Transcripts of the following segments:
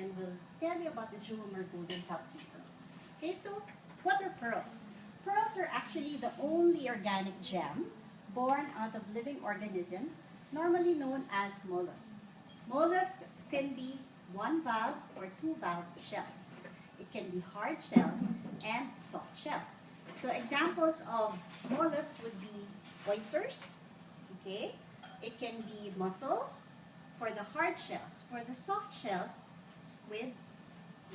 and will tell you about the Jewelmer Golden South Sea Pearls. Okay, so what are pearls? Pearls are actually the only organic gem born out of living organisms, normally known as mollusks. Mollusks can be one valve or two valve shells. It can be hard shells and soft shells. So examples of mollusks would be oysters, okay? It can be mussels for the hard shells. For the soft shells, squids,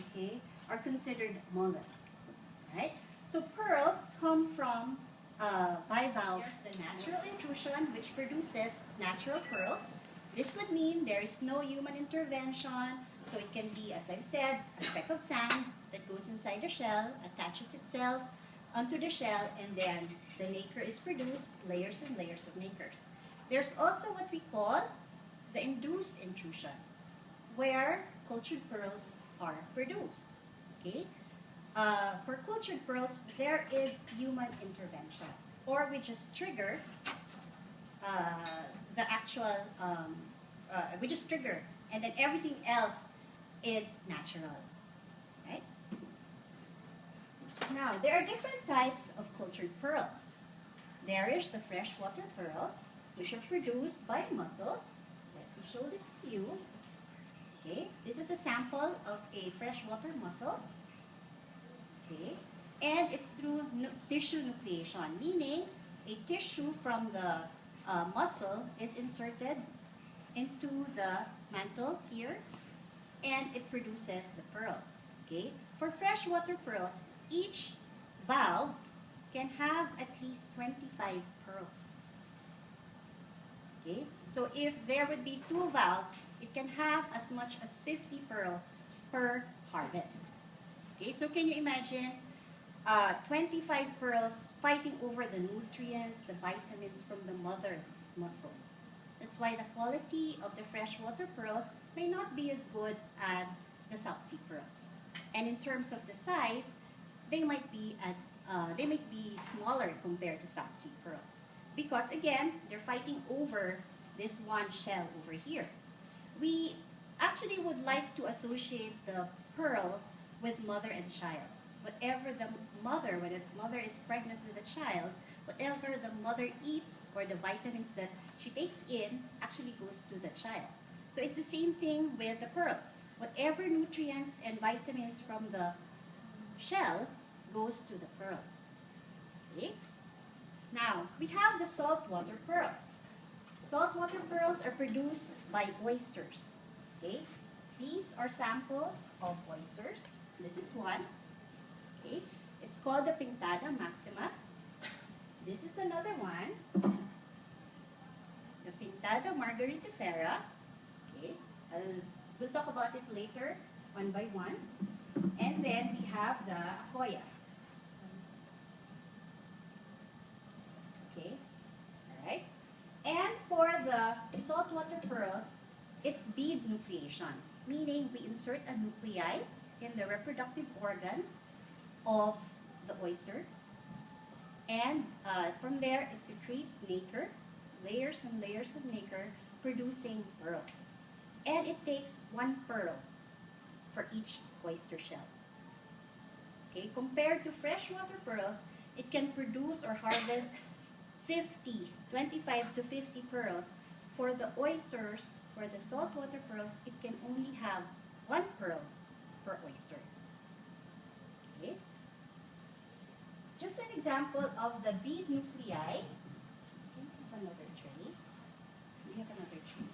okay, are considered mollusks, right? So pearls come from bivalve. There's the natural intrusion, which produces natural pearls. This would mean there is no human intervention. So it can be, as I've said, a speck of sand that goes inside the shell, attaches itself onto the shell, and then the nacre is produced, layers and layers of nacres. There's also what we call the induced intrusion, where cultured pearls are produced. Okay? For cultured pearls, there is human intervention, or we just trigger the actual, we just trigger, and then everything else is natural, right? Now, there are different types of cultured pearls. There is the freshwater pearls, which are produced by mussels. Let me show this to you. Okay, this is a sample of a freshwater mussel. Okay, and it's through tissue nucleation, meaning a tissue from the mussel is inserted into the mantle here, and it produces the pearl. Okay, for freshwater pearls, each valve can have at least 25 pearls. Okay, so if there would be two valves, it can have as much as 50 pearls per harvest. Okay, so can you imagine 25 pearls fighting over the nutrients, the vitamins from the mother mussel? That's why the quality of the freshwater pearls may not be as good as the South Sea pearls. And in terms of the size, they might be smaller compared to South Sea pearls. Because again, they're fighting over this one shell over here. We actually would like to associate the pearls with mother and child. Whatever the mother, when a mother is pregnant with a child, whatever the mother eats or the vitamins that she takes in actually goes to the child. So it's the same thing with the pearls. Whatever nutrients and vitamins from the shell goes to the pearl. Okay? Now, we have the saltwater pearls. Saltwater pearls are produced by oysters. Okay? These are samples of oysters. This is one. Okay? It's called the Pintada maxima. This is another one. The Pintada margaritifera. Okay? We'll talk about it later, one by one. And then we have the Acoya. Okay? Alright? And for the saltwater pearls, it's bead nucleation, meaning we insert a nuclei in the reproductive organ of the oyster, and from there it secretes nacre, layers and layers of nacre, producing pearls. And it takes one pearl for each oyster shell. Okay, compared to freshwater pearls, it can produce or harvest 25 to 50 pearls. For the oysters, for the saltwater pearls, it can only have one pearl per oyster. Okay? Just an example of the bead nuclei. We have another tray. We have another tray.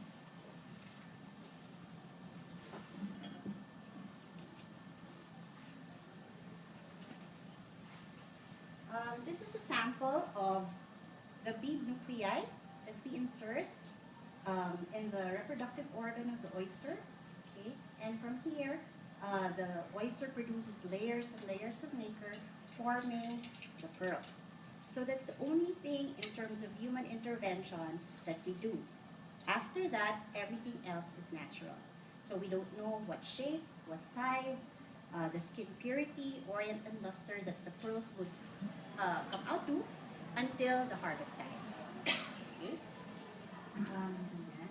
This is a sample of the bead nuclei that we insert in the reproductive organ of the oyster. Okay? And from here, the oyster produces layers and layers of nacre, forming the pearls. So that's the only thing in terms of human intervention that we do. After that, everything else is natural. So we don't know what shape, what size, the skin purity, orient, and luster that the pearls would come out to until the harvest time. Okay?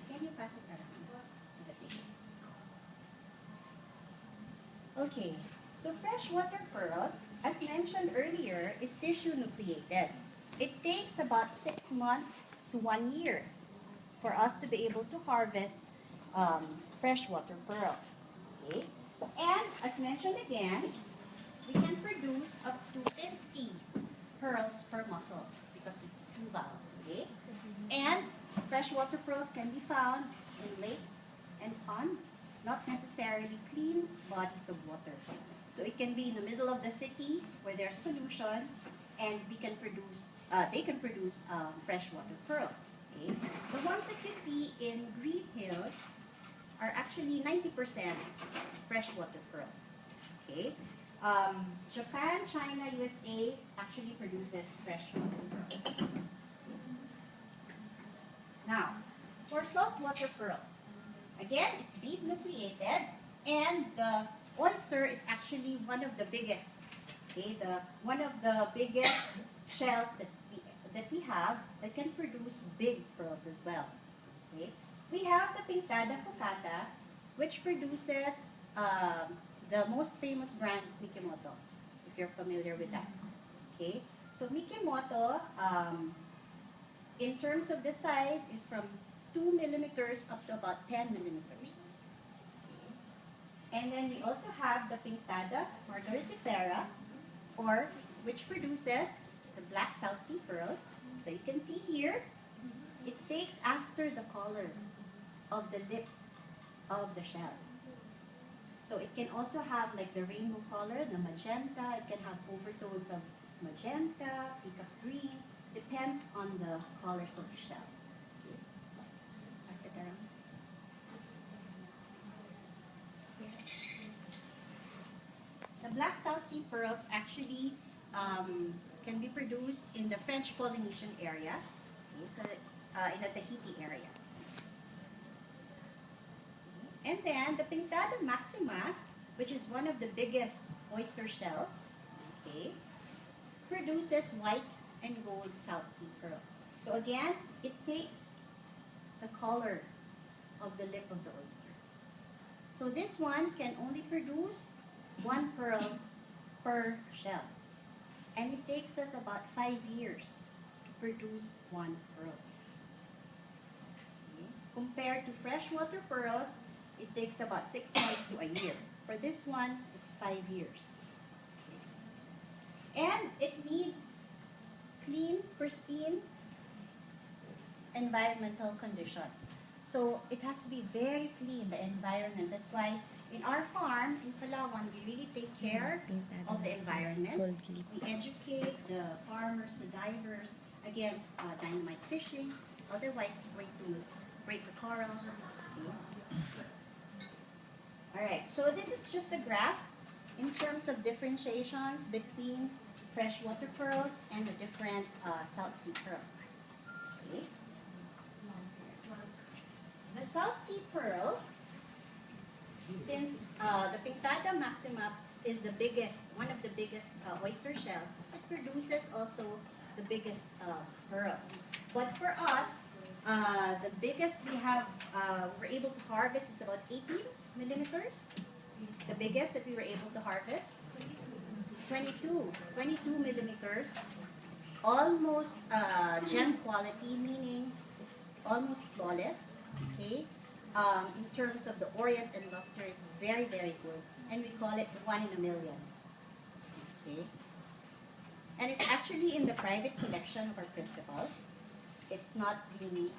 Can you pass it around so that they can see? Okay, so freshwater pearls, as mentioned earlier, is tissue nucleated. It takes about 6 months to 1 year for us to be able to harvest freshwater pearls. Okay, and as mentioned again, we can produce up to 50 pearls per mussel because it's 2 valves. Okay, and freshwater pearls can be found in lakes and ponds, not necessarily clean bodies of water. So it can be in the middle of the city where there's pollution, and they can produce freshwater pearls. Okay? The ones that you see in Green Hills are actually 90% freshwater pearls. Okay? Japan, China, USA actually produces freshwater pearls. Now, for saltwater pearls, again, it's bead nucleated, and the oyster is actually one of the biggest. Okay, one of the biggest shells that we have that can produce big pearls as well. Okay, we have the Pintada Focata, which produces the most famous brand Mikimoto, if you're familiar with that. Okay, so Mikimoto, in terms of the size, is from 2 millimeters up to about 10 millimeters. Okay. And then we also have the Pintada Margaritifera, which produces the black South Sea pearl. So you can see here, it takes after the color of the lip of the shell. So it can also have like the rainbow color, the magenta. It can have overtones of magenta, peacock green. Depends on the colors of the shell. Okay. Pass it around. The black South Sea pearls actually can be produced in the French Polynesian area, okay, so in the Tahiti area. And then the Pintada maxima, which is one of the biggest oyster shells, okay, produces white and gold South Sea pearls. So again, it takes the color of the lip of the oyster. So this one can only produce 1 pearl per shell. And it takes us about 5 years to produce 1 pearl. Okay. Compared to freshwater pearls, it takes about 6 months to a year. For this one, it's 5 years. Okay. And it needs clean, pristine environmental conditions. So it has to be very clean, the environment. That's why in our farm, in Palawan, we really take care of the environment. We educate the farmers, the divers against dynamite fishing. Otherwise, it's going to break the corals. Okay. All right, so this is just a graph in terms of differentiations between freshwater pearls and the different South Sea pearls. Okay. The South Sea pearl, since the Pintada maxima is the biggest, one of the biggest oyster shells, it produces also the biggest pearls. But for us, the biggest we're able to harvest is about 18 millimeters. The biggest that we were able to harvest, 22 millimeters. It's almost gem quality, meaning it's almost flawless. Okay, in terms of the orient and luster, it's very, very good, and we call it 1 in a million. Okay, and it's actually in the private collection of our principals. It's not being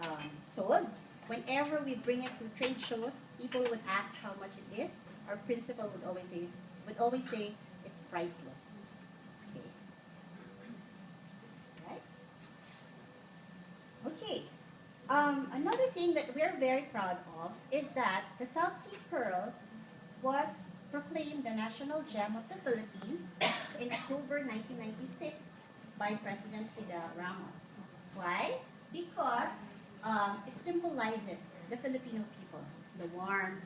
sold. Whenever we bring it to trade shows, people would ask how much it is. Our principal would always say it's priceless. Okay, right? Okay. Another thing that we're very proud of is that the South Sea Pearl was proclaimed the National Gem of the Philippines in October 1996 by President Fidel Ramos. Why? Because it symbolizes the Filipino people, the warmth,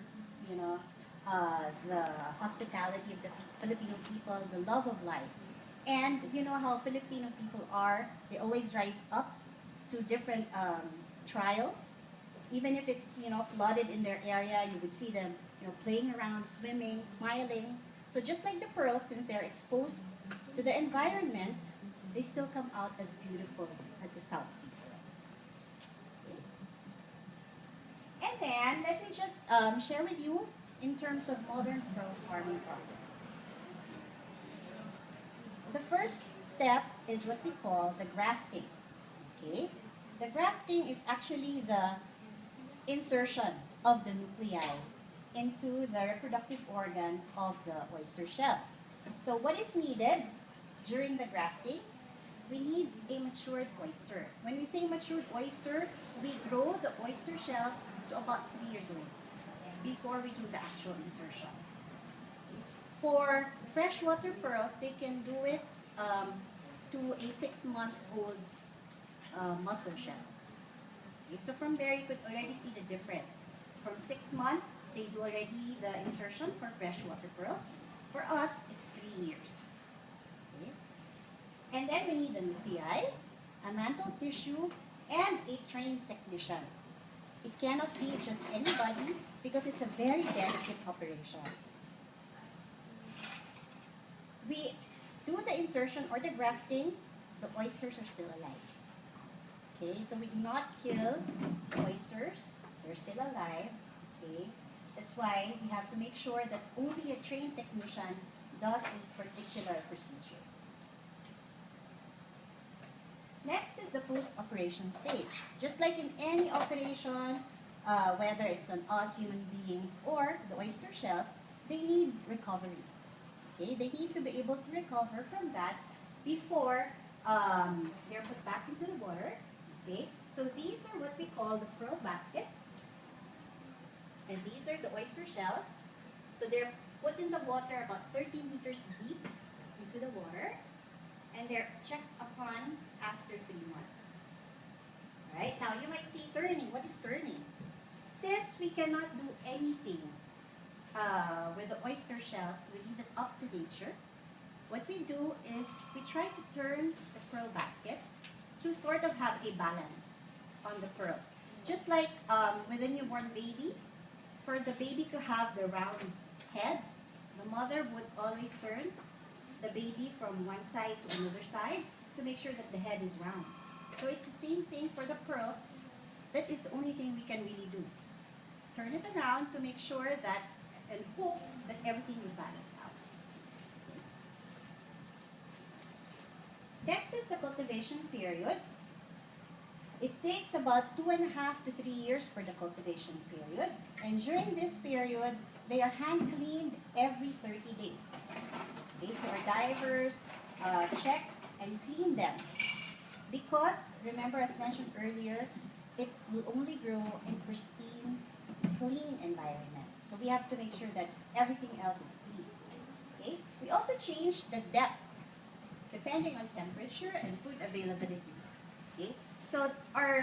the hospitality of the Filipino people, the love of life. And you know how Filipino people are, they always rise up to different trials. Even if it's flooded in their area, you would see them playing around, swimming, smiling. So just like the pearls, since they're exposed to the environment, they still come out as beautiful as the South Sea pearl. Okay. And then, let me just share with you in terms of modern pearl farming process. The first step is what we call the grafting. Okay? The grafting is actually the insertion of the nuclei into the reproductive organ of the oyster shell. So what is needed during the grafting? We need a matured oyster. When we say matured oyster, we grow the oyster shells to about 3 years old before we do the actual insertion. For freshwater pearls, they can do it to a 6-month-old mussel shell. Okay, so from there, you could already see the difference. From 6 months, they do already the insertion for freshwater pearls. For us, it's 3 years. Okay. And then we need the nuclei, a mantle tissue, and a trained technician. It cannot be just anybody because it's a very delicate operation. We do the insertion or the grafting, the oysters are still alive. Okay, so we do not kill the oysters, they're still alive. Okay, that's why we have to make sure that only a trained technician does this particular procedure. Next is the post-operation stage. Just like in any operation, whether it's on us human beings or the oyster shells, they need recovery. Okay, they need to be able to recover from that before they're put back into the water. Okay, so these are what we call the pearl baskets, and these are the oyster shells. So they're put in the water about 13 meters deep into the water, and they're checked upon after 3 months. Right, now you might see turning. What is turning? Since we cannot do anything with the oyster shells, we leave it up to nature. What we do is we try to turn the pearl baskets to sort of have a balance on the pearls. Just like with a newborn baby, for the baby to have the round head, the mother would always turn the baby from one side to another side to make sure that the head is round. So it's the same thing for the pearls. That is the only thing we can really do. Turn it around to make sure that, and hope that everything will balance out. Next is the cultivation period. It takes about 2.5 to 3 years for the cultivation period. And during this period, they are hand cleaned every 30 days. Okay, so our divers check and clean them. Because, remember as mentioned earlier, it will only grow in pristine, clean environment. So we have to make sure that everything else is clean. Okay? We also change the depth depending on temperature and food availability. Okay? So our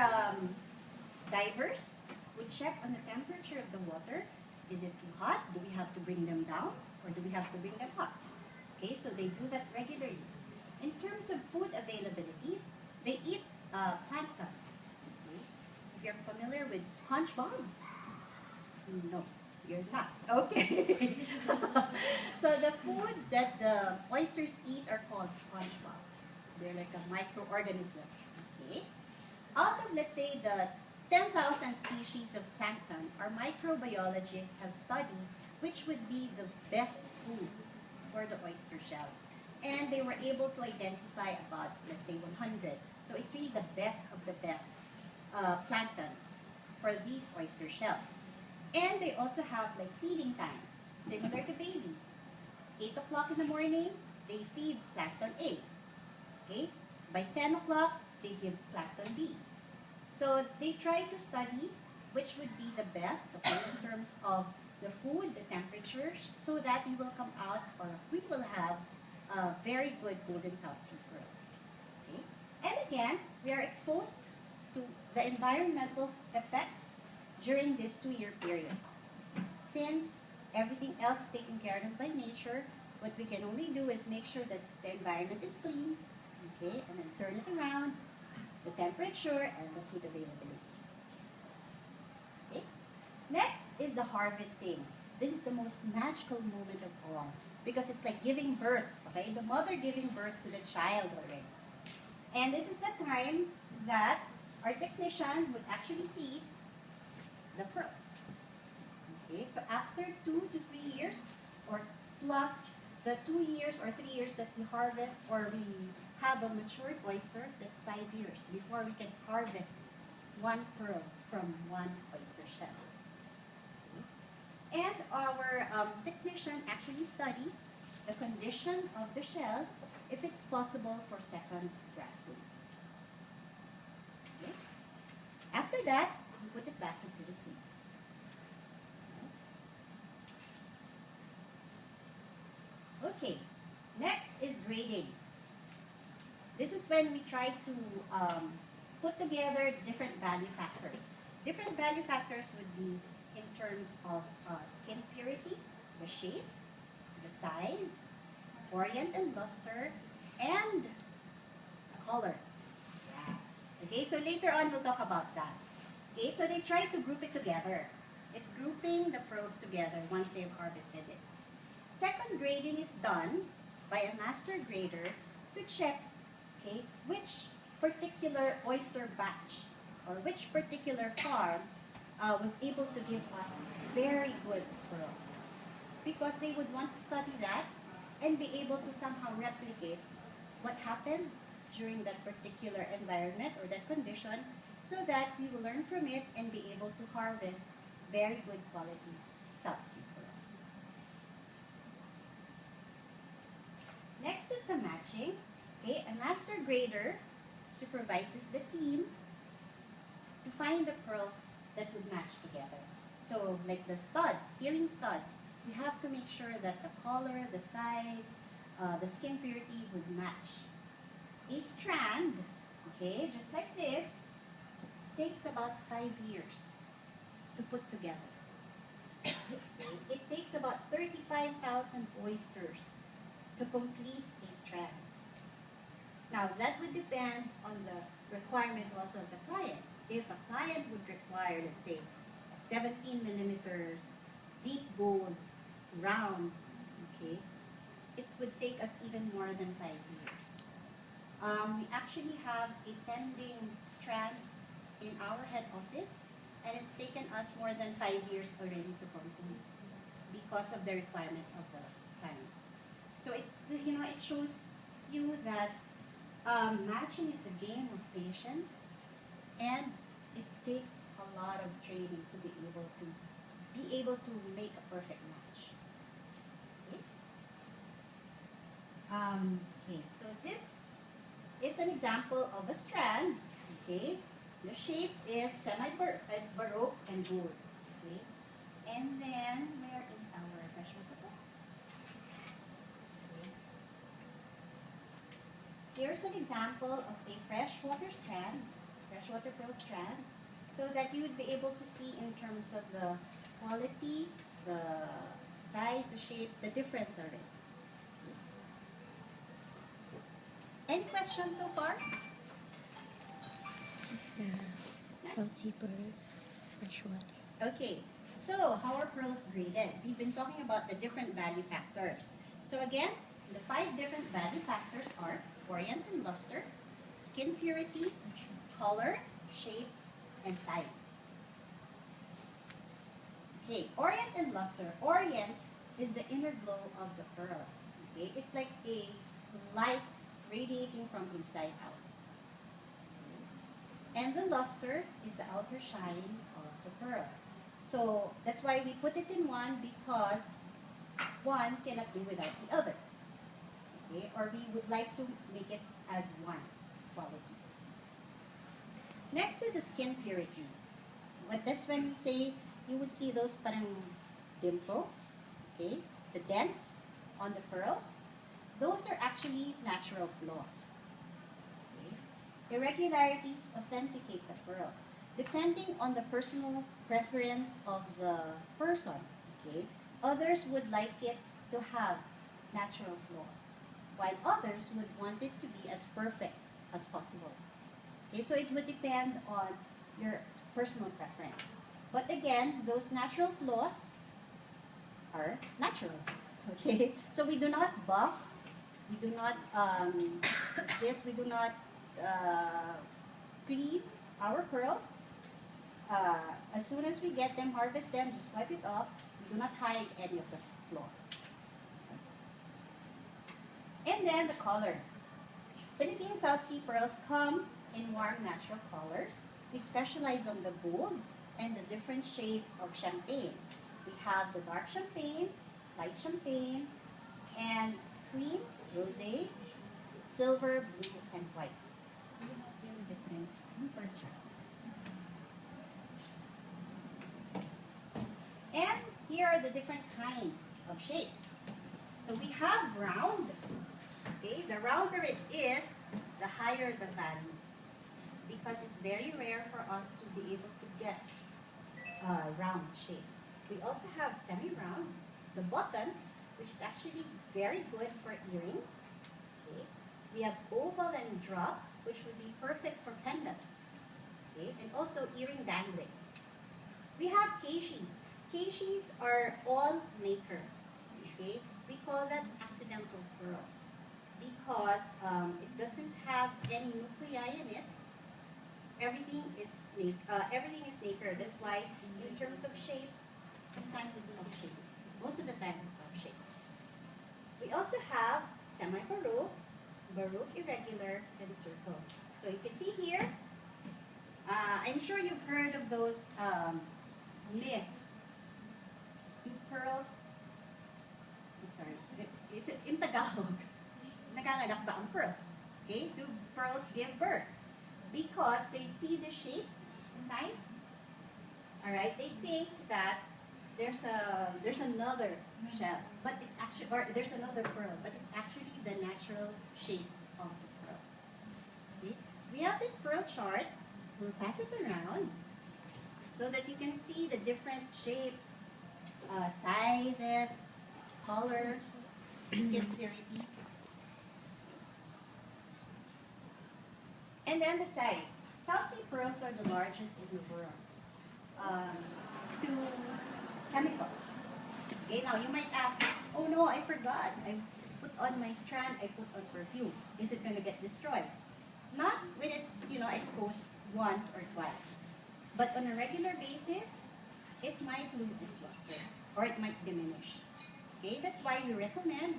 divers would check on the temperature of the water. Is it too hot? Do we have to bring them down? Or do we have to bring them up? Okay, so they do that regularly. In terms of food availability, they eat planktons. Okay? If you're familiar with SpongeBob, no, you're not. Okay. So the food that the oysters eat are called SpongeBob. They're like a microorganism. Okay. Out of, let's say, the 10,000 species of plankton, our microbiologists have studied which would be the best food for the oyster shells. And they were able to identify about, let's say, 100. So it's really the best of the best planktons for these oyster shells. And they also have like feeding time, similar to babies. 8 o'clock in the morning, they feed plankton A. Okay? By 10 o'clock, they give plankton B. So they try to study which would be the best, okay, in terms of the food, the temperatures, so that we will come out, or we will have very good golden South Sea pearls. Okay? And again, we are exposed to the environmental effects during this 2-year period. Since everything else is taken care of by nature, what we can only do is make sure that the environment is clean, okay, and then turn it around, the temperature and the food availability. Okay? Next is the harvesting. This is the most magical moment of all. because it's like giving birth, okay? The mother giving birth to the child already. And this is the time that our technician would actually see the pearls. Okay, so after 2 to 3 years, or plus the 2 years or 3 years that we harvest or we have a matured oyster, that's 5 years before we can harvest one pearl from one oyster shell. And our technician actually studies the condition of the shell if it's possible for second grafting. Okay. After that, we put it back into the sea. Okay, next is grading. This is when we try to put together different value factors. Different value factors would be in terms of skin purity, the shape, the size, orient and luster, and color. Yeah. Okay, so later on we'll talk about that. Okay, so they try to group it together. It's grouping the pearls together once they've harvested it. Second grading is done by a master grader to check, okay, which particular oyster batch or which particular farm was able to give us very good pearls. Because they would want to study that and be able to somehow replicate what happened during that particular environment or that condition so that we will learn from it and be able to harvest very good quality South Sea pearls. Next is the matching. Okay, a master grader supervises the team to find the pearls that would match together. So like the studs, earring studs, we have to make sure that the color, the size, the skin purity would match. A strand, okay, just like this, takes about 5 years to put together. It takes about 35,000 oysters to complete a strand. Now, that would depend on the requirement also of the client. If a client would require, let's say, a 17 millimeters deep gold round, okay, it would take us even more than 5 years. We actually have a pending strand in our head office, and it's taken us more than 5 years already to complete because of the requirement of the client. So it shows you that matching is a game of patience, and it takes a lot of training to be able to make a perfect match. Okay, so this is an example of a strand. Okay, the shape is it's baroque and gold. Okay, and then where is our freshwater pearl? Okay. Here's an example of a freshwater pearl strand, so that you would be able to see in terms of the quality, the size, the shape, the difference of it. Any questions so far? This is the South Sea pearls, freshwater. Okay, so how are pearls graded? We've been talking about the different value factors. So again, the 5 different value factors are orient and luster, skin purity, color, shape, and size. Okay, orient and luster. Orient is the inner glow of the pearl. Okay, it's like a light radiating from inside out. And the luster is the outer shine of the pearl. So that's why we put it in one, because one cannot do without the other. Okay, or we would like to make it as one quality. Next is the skin purity. But that's when we say you would see those parang dimples, okay, the dents on the pearls. Those are actually natural flaws. Okay. Irregularities authenticate the pearls, depending on the personal preference of the person. Okay, others would like it to have natural flaws, while others would want it to be as perfect as possible. Okay, so it would depend on your personal preference. But again, those natural flaws are natural. Okay, so we do not buff, we do not, we do not clean our pearls. As soon as we get them, harvest them, just wipe it off. We do not hide any of the flaws. And then the color. Philippine South Sea pearls come in warm natural colors. We specialize on the gold and the different shades of champagne. We have the dark champagne, light champagne, and cream, rosé, silver, blue, and white. Different temperature. And here are the different kinds of shape. So we have round. Okay, the rounder it is, the higher the value. Because it's very rare for us to be able to get a round shape. We also have semi-round, the button, which is actually very good for earrings. Okay. We have oval and drop, which would be perfect for pendants. Okay. And also earring danglings. We have keishis. Keishis are all nacre. Okay. We call that accidental pearls because it doesn't have any nuclei in it. Everything is nacre. That's why in terms of shape, sometimes it's off shape. Most of the time it's off shape. We also have semi-baroque, baroque irregular, and circle. So you can see here, I'm sure you've heard of those myths. Do pearls, I'm sorry, it's in Tagalog. Nanganganak ba ang pearls? Okay, do pearls give birth? Because they see the shape sometimes. All right, they think that there's another shell, but it's actually, or there's another pearl, but it's actually the natural shape of the pearl. Okay? We have this pearl chart. We'll pass it around so that you can see the different shapes, sizes, color, skin purity. And then the size. South Sea pearls are the largest in the world. To chemicals. Okay, now you might ask, oh no, I forgot. I put on my strand, I put on perfume. Is it going to get destroyed? Not when it's, exposed once or twice. But on a regular basis, it might lose its luster or it might diminish. Okay, that's why we recommend,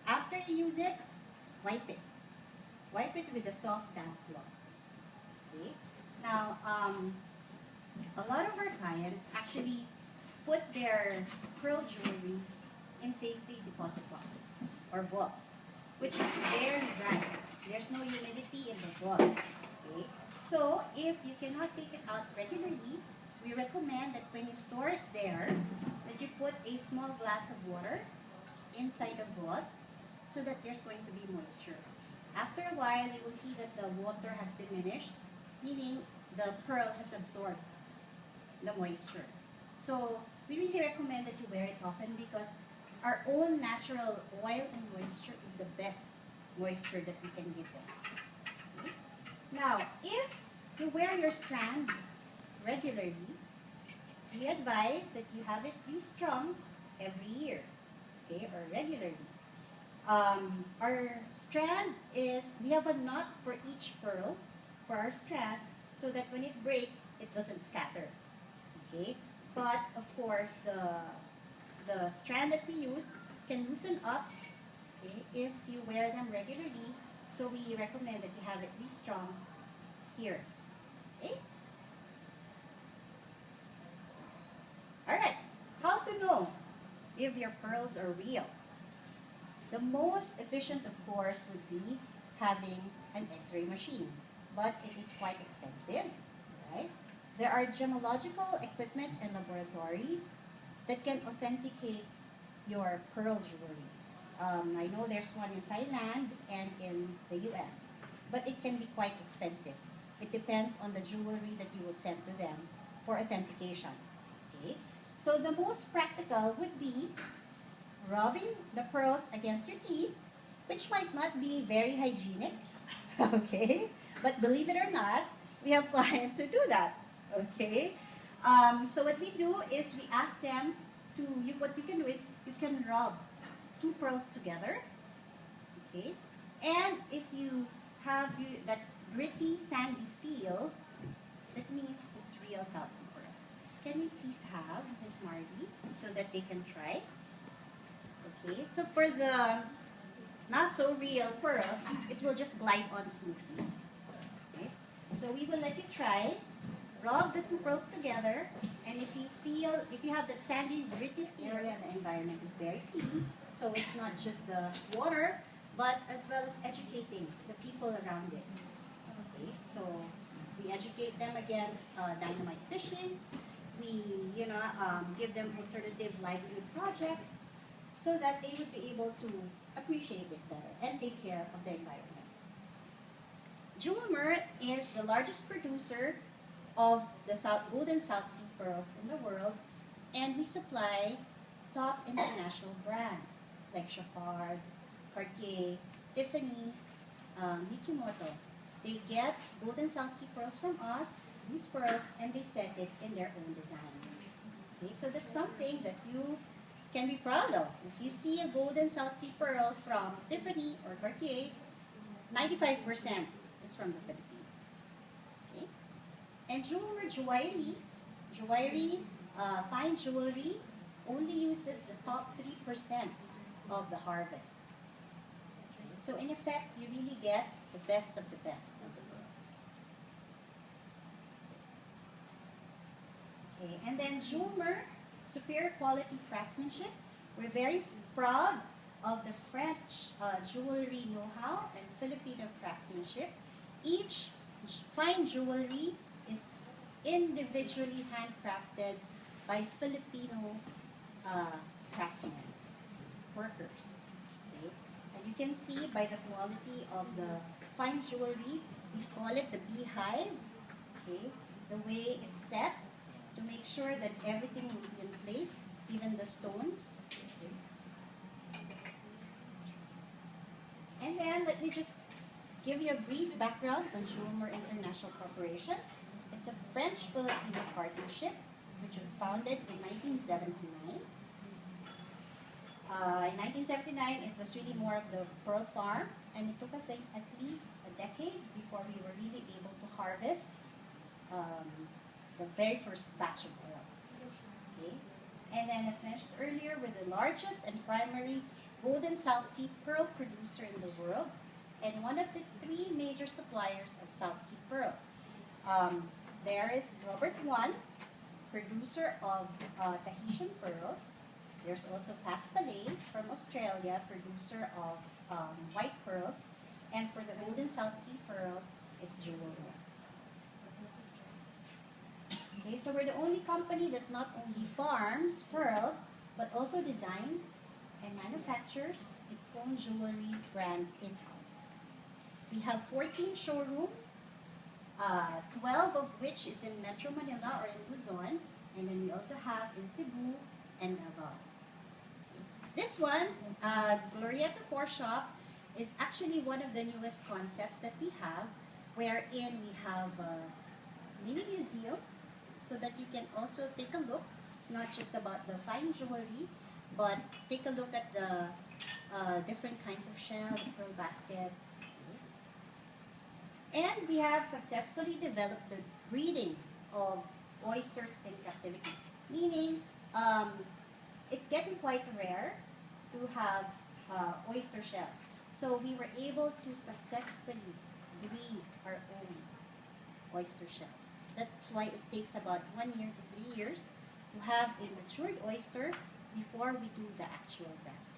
after you use it, wipe it. Wipe it with a soft damp cloth. Okay? Now, a lot of our clients actually put their pearl jewelries in safety deposit boxes or vaults, which is very dry. There's no humidity in the vault. Okay? So, if you cannot take it out regularly, we recommend that when you store it there, that you put a small glass of water inside the vault so that there's going to be moisture. After a while, you will see that the water has diminished, meaning the pearl has absorbed the moisture. So we really recommend that you wear it often because our own natural oil and moisture is the best moisture that we can give them. Okay? Now, if you wear your strand regularly, we advise that you have it restrung every year, okay, or regularly. Our strand is, we have a knot for each pearl for our strand so that when it breaks, it doesn't scatter. Okay? But of course, the strand that we use can loosen up, okay, if you wear them regularly. So we recommend that you have it restrung here. Okay? Alright, how to know if your pearls are real? The most efficient, of course, would be having an X-ray machine, but it is quite expensive, right? There are gemological equipment and laboratories that can authenticate your pearl jewelries. I know there's one in Thailand and in the US, but it can be quite expensive. It depends on the jewelry that you will send to them for authentication. Okay? So the most practical would be rubbing the pearls against your teeth, which might not be very hygienic, okay? But believe it or not, we have clients who do that, okay? So what we do is we ask them to, what you can do is you can rub two pearls together. Okay, and if you have that gritty, sandy feel, that means it's real South Sea pearl. Can we please have Miss Margie so that they can try? Okay, so for the not so real pearls, it will just glide on smoothly. Okay, so we will let you try. Rub the two pearls together, and if you have that sandy, gritty feel, and the environment is very clean, so it's not just the water, but as well as educating the people around it. Okay, so we educate them against dynamite fishing. We, give them alternative livelihood projects so that they would be able to appreciate it better and take care of the environment. Jewelmer is the largest producer of the golden South Sea pearls in the world, and we supply top international brands like Cartier, Tiffany, Mikimoto. They get golden South Sea pearls from us, use pearls, and they set it in their own design. Okay, so that's something that you can be proud of. If you see a golden South Sea pearl from Tiffany or Cartier, 95% is from the Philippines. Okay? And jewelry, fine jewelry, only uses the top 3% of the harvest. So in effect, you really get the best of the best of the pearls. Okay, and then Jewelmer, superior quality craftsmanship. We're very proud of the French jewelry know-how and Filipino craftsmanship. Each fine jewelry is individually handcrafted by Filipino craftsmen, workers. Okay? And you can see by the quality of the fine jewelry, we call it the beehive. Okay? The way it's set to make sure that everything will be in place, even the stones. And then let me just give you a brief background on Jewelmer International Corporation. It's a French-Filipino partnership which was founded in 1979. In 1979, it was really more of the pearl farm, and it took us at least a decade before we were really able to harvest the very first batch of pearls. Okay? And then, as mentioned earlier, we're the largest and primary golden South Sea pearl producer in the world, and one of the three major suppliers of South Sea pearls. There is Robert One, producer of Tahitian pearls. There's also Paspalay from Australia, producer of white pearls. And for the golden South Sea pearls, it's Jewelmer. Okay, so we're the only company that not only farms pearls, but also designs and manufactures its own jewelry brand in-house. We have 14 showrooms, 12 of which is in Metro Manila or in Luzon, and then we also have in Cebu and Davao. This one, Glorietta 4 Shop, is actually one of the newest concepts that we have, wherein we have a mini museum so that you can also take a look. It's not just about the fine jewelry, but take a look at the different kinds of shells, pearl baskets. And we have successfully developed the breeding of oysters in captivity, meaning it's getting quite rare to have oyster shells. So we were able to successfully breed our own oyster shells. That's why it takes about 1 year to 3 years to have a matured oyster before we do the actual grafting.